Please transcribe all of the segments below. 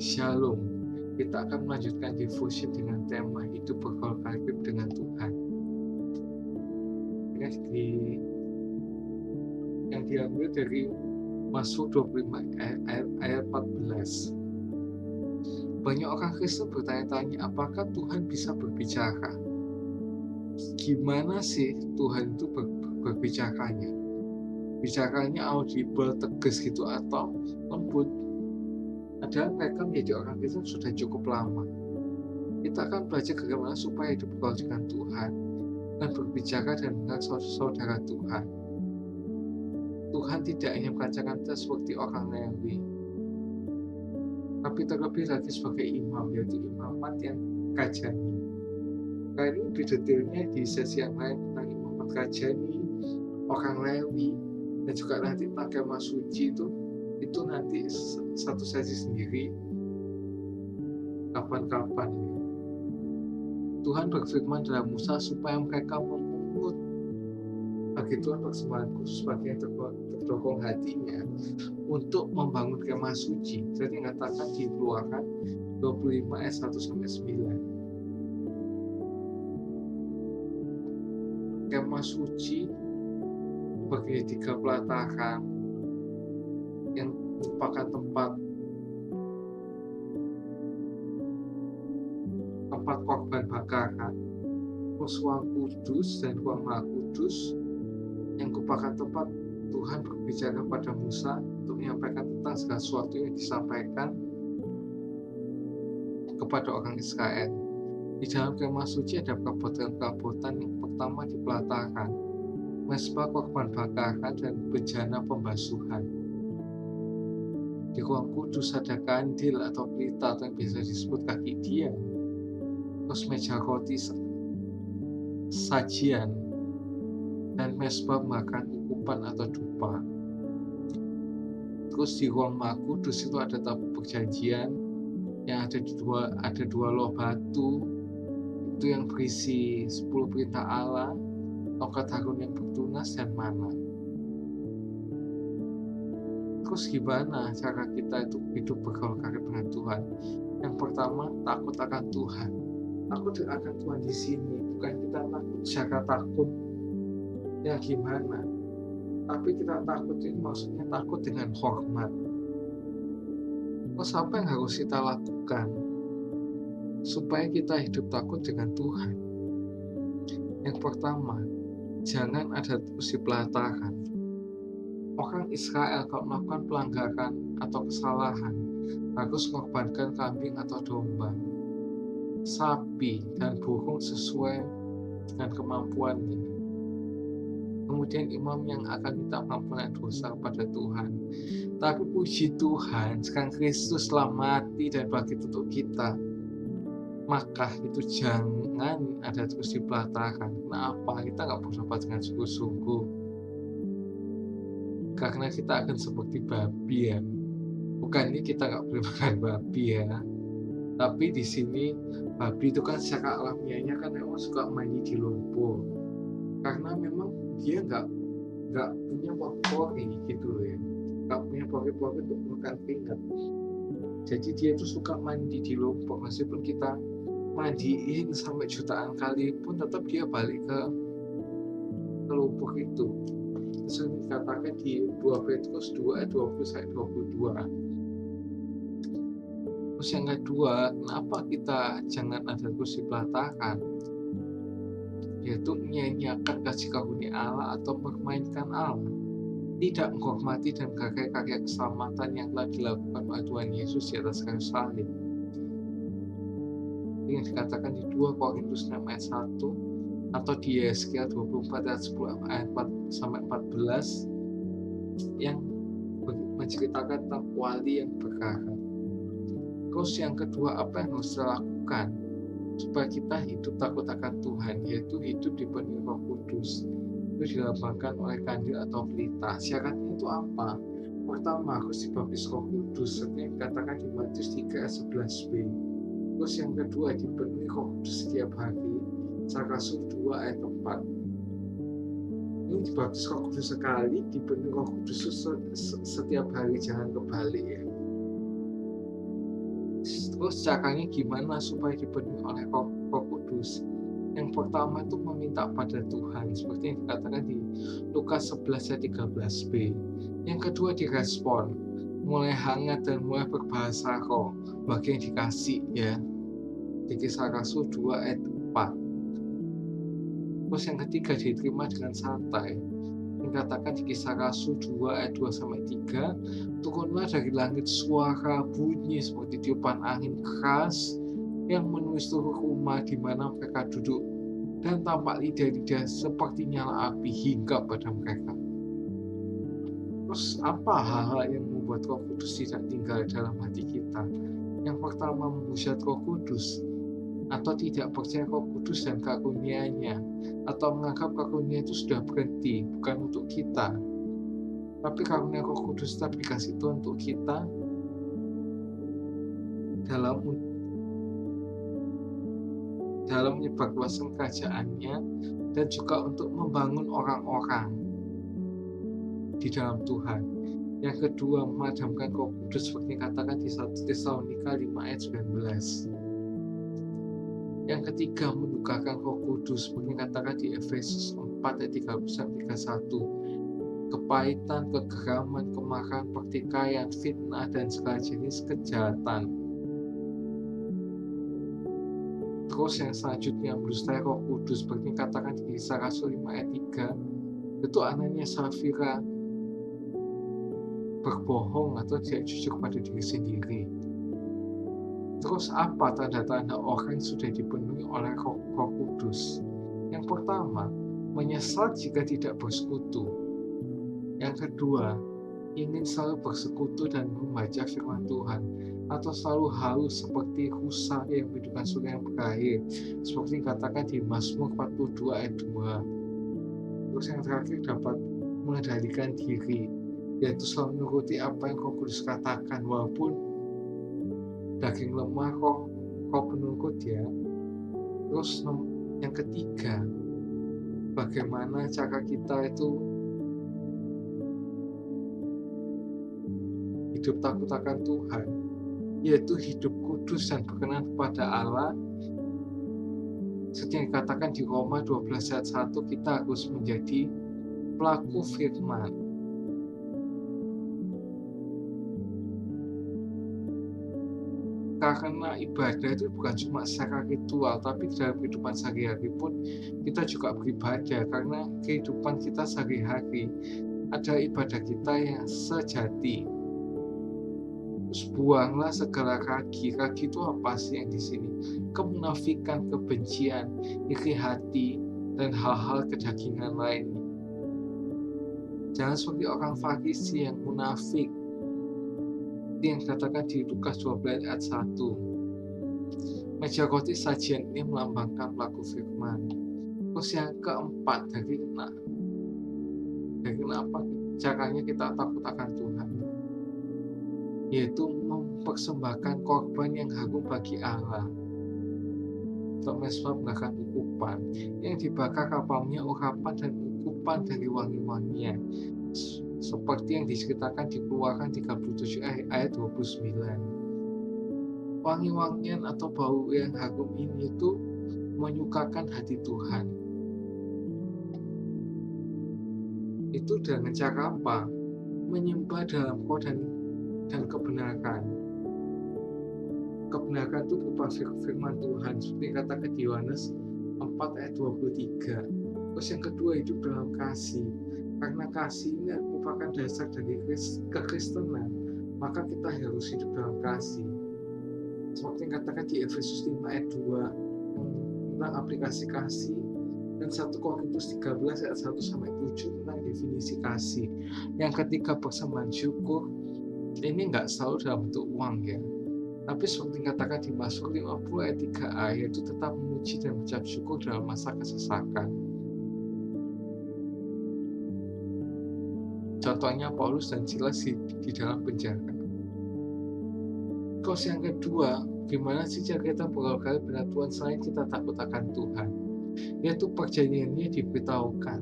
Shalom. Kita akan melanjutkan devotion dengan tema hidup berkolaborasi dengan Tuhan. Yang diambil dari Mazmur 25 ayat 14. Banyak orang Kristen bertanya-tanya, apakah Tuhan bisa berbicara? Gimana sih Tuhan itu berbicaranya? Bicaranya audible, tegas gitu, atau lembut? Padahal mereka menjadi orang Kristen sudah cukup lama. Kita akan belajar bagaimana supaya hidup bergaul dengan Tuhan dan berbicara dan mengenal saudara Tuhan. Tuhan tidak hanya mengatakan kita seperti orang Lewi, tapi terlebih lagi sebagai imam, yaitu imamat yang kajani. Nah, ini lebih detailnya di sesi yang lain tentang imamat kajani, orang Lewi, dan juga nanti tentang kemah suci itu nanti satu sesi sendiri kapan-kapan. Tuhan berfirman dalam Musa supaya mereka memungut bagi Tuhan persembahan khusus bagi yang terdorong hatinya untuk membangun kemah suci. Jadi mengatakan di Keluaran 25 ayat 1-9. Kemah suci bagi 3 pelataran yang merupakan tempat korban bakaran, terus ruang kudus dan ruang maha kudus yang merupakan tempat Tuhan berbicara pada Musa untuk menyampaikan tentang segala sesuatu yang disampaikan kepada orang Israel. Di dalam kemah suci ada perabotan-perabotan. Yang pertama di pelataran, mesbah korban bakaran dan bejana pembasuhan. Di ruang kudus ada kandil atau pelita atau yang biasa disebut kaki dian, terus meja roti sajian, dan mesbah makan ukupan atau dupa. Terus di ruang maha kudus itu ada tabut perjanjian yang ada dua loh batu itu yang berisi 10 perintah Allah, tongkat Harun yang bertunas, dan mana. Terus gimana cara kita itu hidup bergaul karib dengan Tuhan? Yang pertama, takut akan Tuhan. Takut akan Tuhan di sini bukan kita takut secara takut ya gimana, tapi kita takut ini maksudnya takut dengan hormat. Terus apa yang harus kita lakukan supaya kita hidup takut dengan Tuhan? Yang pertama, jangan ada terus di pelataran. Orang Israel kalau melakukan pelanggaran atau kesalahan harus mengorbankan kambing atau domba, sapi, dan burung sesuai dengan kemampuannya. Kemudian imam yang akan minta pengampunan dosa pada Tuhan. Tapi puji Tuhan, sekarang Kristus telah mati dan bangkit untuk kita. Maka itu jangan ada terus di pelataran. Kenapa? Kita nggak berdoa dengan sungguh-sungguh. Karena kita akan seperti babi ya. Bukannya kita nggak boleh makan babi ya. Tapi di sini babi itu kan secara alamiahnya kan memang suka mandi di lumpur. Karena memang dia nggak punya pori gitu loh ya. Nggak punya pori-pori untuk makan keringat. Jadi dia itu suka mandi di lumpur. Meskipun kita mandiin sampai jutaan kali pun tetap dia balik ke lumpur itu. Terus dikatakan di 2 Petrus 2 ayat 20-22. Terus yang kedua, kenapa kita jangan ada terus di pelataran? Yaitu menyanyiakan kasih karunia Allah atau mempermainkan Allah, tidak menghormati dan menghargai karya keselamatan yang telah dilakukan oleh Tuhan Yesus di atas kayu salib. Ini yang dikatakan di 2 Korintus 6 ayat 1 atau di Yesaya 24 ayat 10 ayat 4-14 yang menceritakan tentang wali yang berkarat. Terus yang kedua, apa yang harus kita lakukan supaya kita hidup takut akan Tuhan, yaitu hidup dipenuhi Roh Kudus. Itu dilambangkan oleh kandil atau pelita. Syaratnya itu apa? Pertama, harus dibaptis Roh Kudus seperti yang dikatakan di Matius 3 ayat 11b. Terus yang kedua, dipenuhi Roh Kudus setiap hari. Rasul 2 ayat 4. Ini dibaptis Roh Kudus sekali, dipenuhi Roh Kudus setiap hari, jangan kebalik ya. Terus caranya gimana supaya dipenuhi oleh Roh Kudus? Yang pertama itu meminta pada Tuhan, seperti yang dikatakan di Lukas 11 ayat 13b. Yang kedua direspon, mulai hangat dan mulai berbahasa roh, bagi yang dikasih ya, di Kisah Rasul 2 ayat 4. Terus yang ketiga diterima dengan santai, dikatakan di Kisah Rasul 2 ayat 2-3, turunlah dari langit suara bunyi seperti tiupan angin keras yang menuai seluruh rumah di mana mereka duduk, dan tampak lidah-lidah seperti nyala api hingga pada mereka. Terus apa hal-hal yang membuat Roh Kudus tidak tinggal dalam hati kita? Yang pertama, menghujat Roh Kudus, atau tidak percaya Roh Kudus dan karunia-Nya, atau menganggap karunia itu sudah berhenti, bukan untuk kita. Tapi karunia Roh Kudus tetap dikasih Tuhan untuk kita dalam menyebarluaskan kerajaan-Nya, dan juga untuk membangun orang-orang di dalam Tuhan. Yang kedua, memadamkan Roh Kudus seperti dikatakan di 1 Tesalonika 5 ayat 19. Yang ketiga, mendukakan Roh Kudus seperti dikatakan di Efesus 4 ayat 30-31. Kepahitan, kegeraman, kemarahan, pertikaian, fitnah, dan segala jenis kejahatan. Terus yang selanjutnya, mendustai Roh Kudus seperti dikatakan di Kisah Rasul 5 ayat 3. Itu anaknya Safira berbohong atau tidak jujur pada diri sendiri. Terus apa tanda-tanda orang yang sudah dipenuhi oleh Roh Kudus? Yang pertama, menyesal jika tidak bersekutu. Yang kedua, ingin selalu bersekutu dan membaca firman Tuhan, atau selalu haus seperti rusa yang menghidupkan surga yang berakhir, seperti dikatakan di Mazmur 42 ayat 2. Terus yang terakhir, dapat mengendalikan diri, yaitu selalu menuruti apa yang Roh Kudus katakan, walaupun daging lemah roh penurut ya. Terus yang ketiga, bagaimana cara kita itu hidup takut akan Tuhan, yaitu hidup kudus dan berkenan kepada Allah. Seperti yang dikatakan di Roma 12 ayat 1, kita harus menjadi pelaku firman. Karena ibadah itu bukan cuma secara ritual, tapi dalam kehidupan sehari-hari pun kita juga beribadah, karena kehidupan kita sehari-hari ada ibadah kita yang sejati. Terus buanglah segala ragi. Ragi itu apa sih yang di sini? Kemunafikan, kebencian, iri hati, dan hal-hal kedagingan lainnya. Jangan seperti orang Farisi yang munafik, yang dikatakan di Lukas 12 ayat 1. Meja roti sajian ini melambangkan pelaku firman. Terus yang keempat, dari kenapa caranya kita takut akan Tuhan, yaitu mempersembahkan korban yang harum bagi Allah, untuk mempersembahkan ukupan yang dibakar kapalnya, urapan dan ukupan dari wangi-wangian, seperti yang diceritakan di Keluaran 37 ayat 29. Wangi-wangian atau bau yang harum ini itu menyukakan hati Tuhan. Itu dengan cara apa? Menyembah dalam roh dan kebenaran. Kebenaran itu berupa firman Tuhan, seperti katakan di Yohanes 4 ayat 23. Terus yang kedua, hidup dalam kasih. Karena kasih ini merupakan dasar dari kekristenan, maka kita harus hidup dalam kasih. Seperti yang katakan di Efesus 5 ayat 2 tentang aplikasi kasih, dan 1 Korintus 13 ayat 1-7 tentang definisi kasih. Yang ketiga, persembahan syukur. Ini nggak selalu dalam bentuk uang ya, tapi seperti dikatakan di Mazmur 50 ayat 3a, yaitu tetap memuji dan mengucap syukur dalam masa kesesakan. Contohnya Paulus dan Silas di dalam penjara. Terus yang kedua, gimana sih cara kita berkali-kali benar Tuhan selain kita takut akan Tuhan? Yaitu perjanjiannya diberitahukan.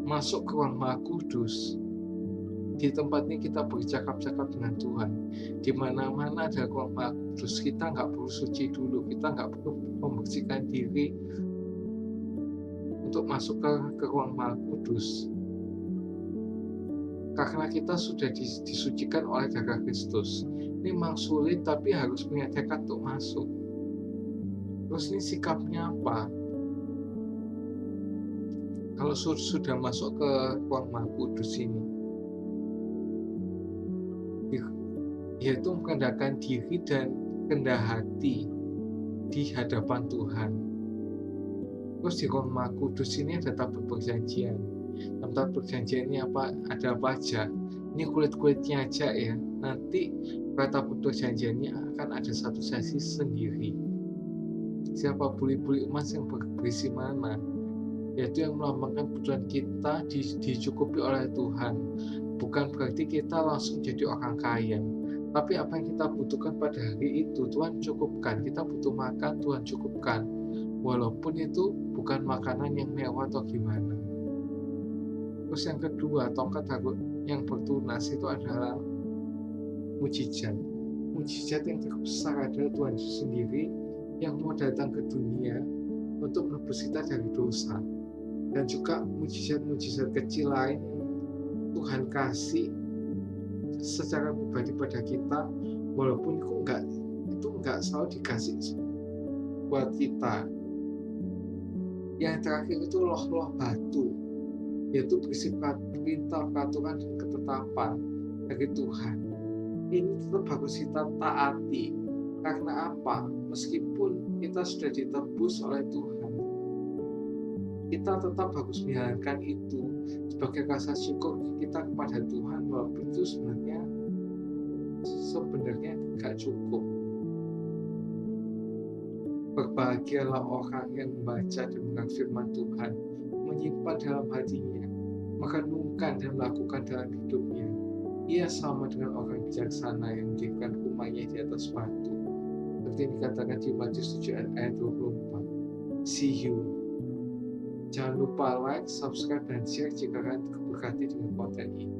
Masuk ke ruang Maha Kudus, di tempat ini kita bercakap-cakap dengan Tuhan. Di mana-mana ada Roh Kudus, kita nggak perlu suci dulu, kita nggak perlu membersihkan diri untuk masuk ke ruang Maha Kudus. Karena kita sudah disucikan oleh darah Kristus. Ini memang sulit, tapi harus punya tekad untuk masuk. Terus ini sikapnya apa? Kalau sudah masuk ke ruang Maha Kudus ini, yaitu merendahkan diri dan rendah hati di hadapan Tuhan. Terus di ruang Maha Kudus ini ada tabut perjanjian. Dalam tabut perjanjian ini ada apa aja? Ini kulit-kulitnya aja ya. Nanti pada tabut perjanjian ini akan ada satu sesi sendiri. Siapa buli-buli emas yang berisi mana? Yaitu yang melambangkan kebutuhan kita dicukupi oleh Tuhan. Bukan berarti kita langsung jadi orang kaya, tapi apa yang kita butuhkan pada hari itu Tuhan cukupkan. Kita butuh makan, Tuhan cukupkan, walaupun itu bukan makanan yang mewah atau gimana. Terus yang kedua, tongkat yang bertunas itu adalah mujizat. Mujizat yang terbesar adalah Tuhan sendiri yang mau datang ke dunia untuk menebus kita dari dosa. Dan juga mujizat-mujizat kecil lain yang Tuhan kasih secara pribadi pada kita, walaupun itu enggak selalu dikasih buat kita. Yang terakhir itu loh batu, yaitu prinsip perintah, peraturan, dan ketetapan dari Tuhan. Ini tetap harus kita taati. Karena apa? Meskipun kita sudah ditebus oleh Tuhan, kita tetap harus menjalankan itu sebagai rasa syukur kita kepada Tuhan, walaupun itu sebenarnya nggak cukup. Berbahagialah orang yang membaca dan mendengar firman Tuhan, menyimpan dalam hatinya, merenungkan dan melakukan dalam hidupnya. Ia sama dengan orang bijaksana yang mendirikan rumahnya di atas batu, seperti yang dikatakan di Matius 7 ayat 24. See you. Jangan lupa like, subscribe, dan share jika kalian terberkati dengan konten ini.